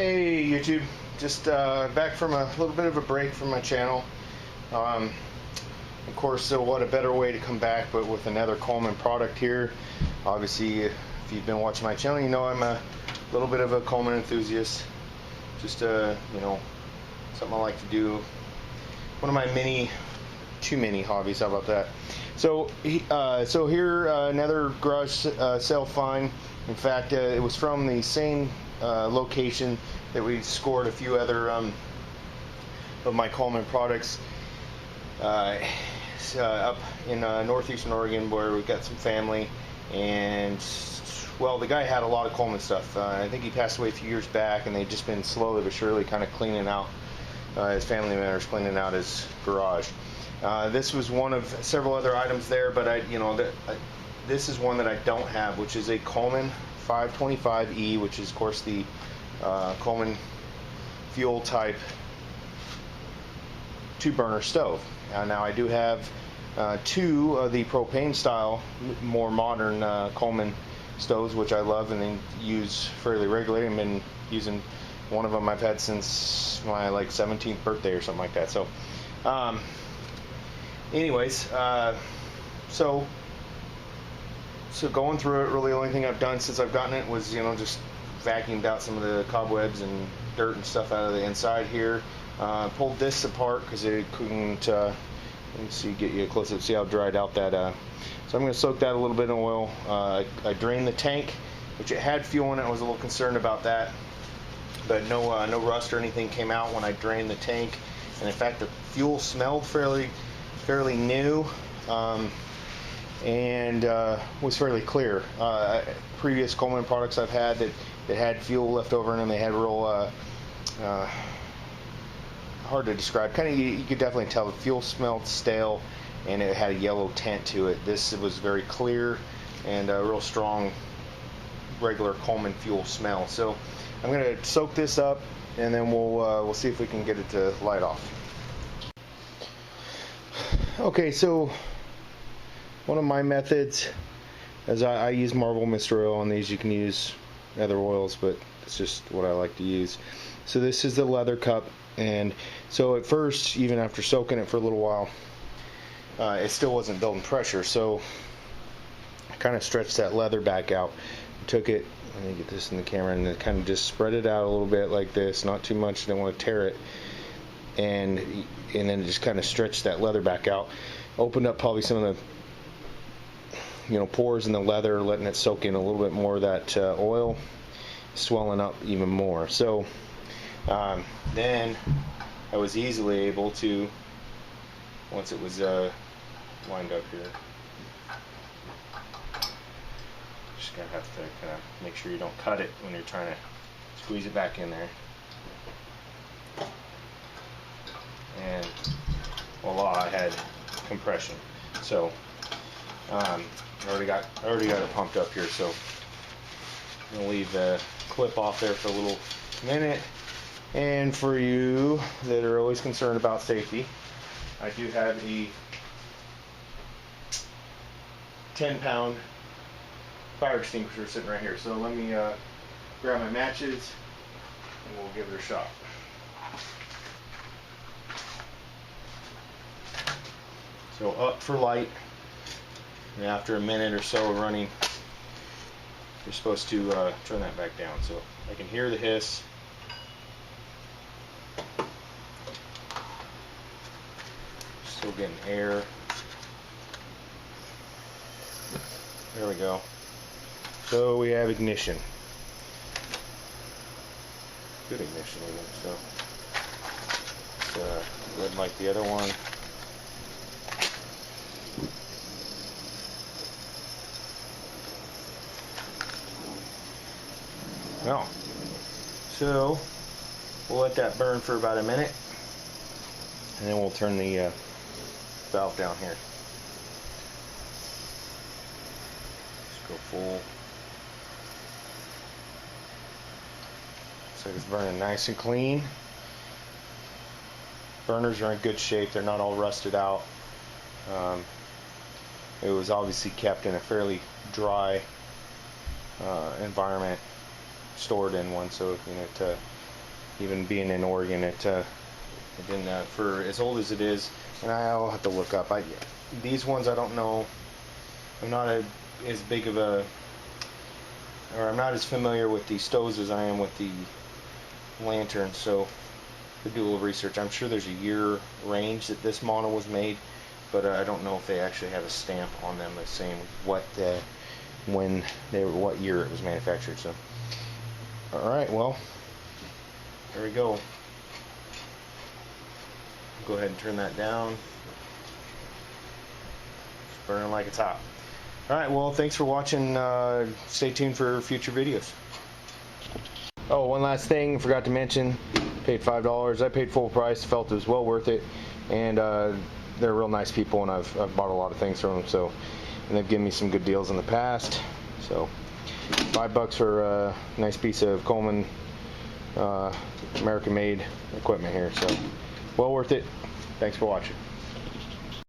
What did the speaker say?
Hey YouTube, just back from a little bit of a break from my channel. Of course, so what a better way to come back but with another Coleman product here. Obviously, if you've been watching my channel, you know I'm a little bit of a Coleman enthusiast. Just you know, something I like to do. One of my too many hobbies. How about that? So here another garage sale find. In fact, it was from the same location that we scored a few other of my Coleman products up in northeastern Oregon, where we've got some family. And well, the guy had a lot of Coleman stuff. I think he passed away a few years back, and they've just been slowly but surely kind of cleaning out his family members, cleaning out his garage. This was one of several other items there, but this is one that I don't have, which is a Coleman 525E, which is of course the Coleman fuel type 2-burner stove. Now I do have two of the propane style, more modern Coleman stoves, which I love and then use fairly regularly. I've been using one of them I've had since my 17th birthday or something like that. So anyways, so going through it, really the only thing I've done since I've gotten it was, just vacuumed out some of the cobwebs and dirt and stuff out of the inside here. Pulled this apart because it couldn't, let me see, get you a close up, see how dried out that, so I'm going to soak that a little bit in oil. I drained the tank, which it had fuel in it. I was a little concerned about that, but no rust or anything came out when I drained the tank. And in fact, the fuel smelled fairly new, and was fairly clear. Previous Coleman products I've had that had fuel left over in them, they had real hard to describe. Kind of, you could definitely tell the fuel smelled stale, and it had a yellow tint to it. This was very clear and a real strong, regular Coleman fuel smell. So I'm going to soak this up, and then we'll see if we can get it to light off. Okay, so one of my methods is I use Marble Mist oil on these. You can use other oils, but it's just what I like to use. So this is the leather cup, and so at first, even after soaking it for a little while, it still wasn't building pressure. So I kind of stretched that leather back out, took it, let me get this in the camera, and then kind of just spread it out a little bit like this, not too much, didn't want to tear it, and then just kind of stretched that leather back out, opened up probably some of the pores in the leather, letting it soak in a little bit more of that oil, swelling up even more. So then I was easily able to, once it was lined up here, just gonna have to kind of make sure you don't cut it when you're trying to squeeze it back in there. And voila, I had compression. So I already got it pumped up here, so I'm gonna leave the clip off there for a little minute. And for you that are always concerned about safety, I do have a 10-pound fire extinguisher sitting right here. So let me grab my matches and we'll give it a shot. So up for light, and after a minute or so of running, you're supposed to turn that back down. So I can hear the hiss. Still getting air. There we go. So we have ignition. Good ignition even. So it's good like the other one. Well, so we'll let that burn for about a minute, and then we'll turn the valve down here. Just go full. So it's burning nice and clean. Burners are in good shape. They're not all rusted out. It was obviously kept in a fairly dry environment, stored in one, so even being in Oregon, it didn't, for as old as it is, and I'll have to look up. These ones I don't know. I'm not as big of a, or I'm not as familiar with the stoves as I am with the lanterns, so we do a little research. I'm sure there's a year range that this model was made, but I don't know if they actually have a stamp on them that's saying what what year it was manufactured. So, all right, well, there we go. Go ahead and turn that down. It's burning like it's hot. All right, well, thanks for watching. Stay tuned for future videos. Oh, one last thing, forgot to mention, paid $5. I paid full price, felt it was well worth it, and they're real nice people, and I've bought a lot of things from them. So, and they've given me some good deals in the past. So, $5 for a nice piece of Coleman American-made equipment here. So, well worth it. Thanks for watching.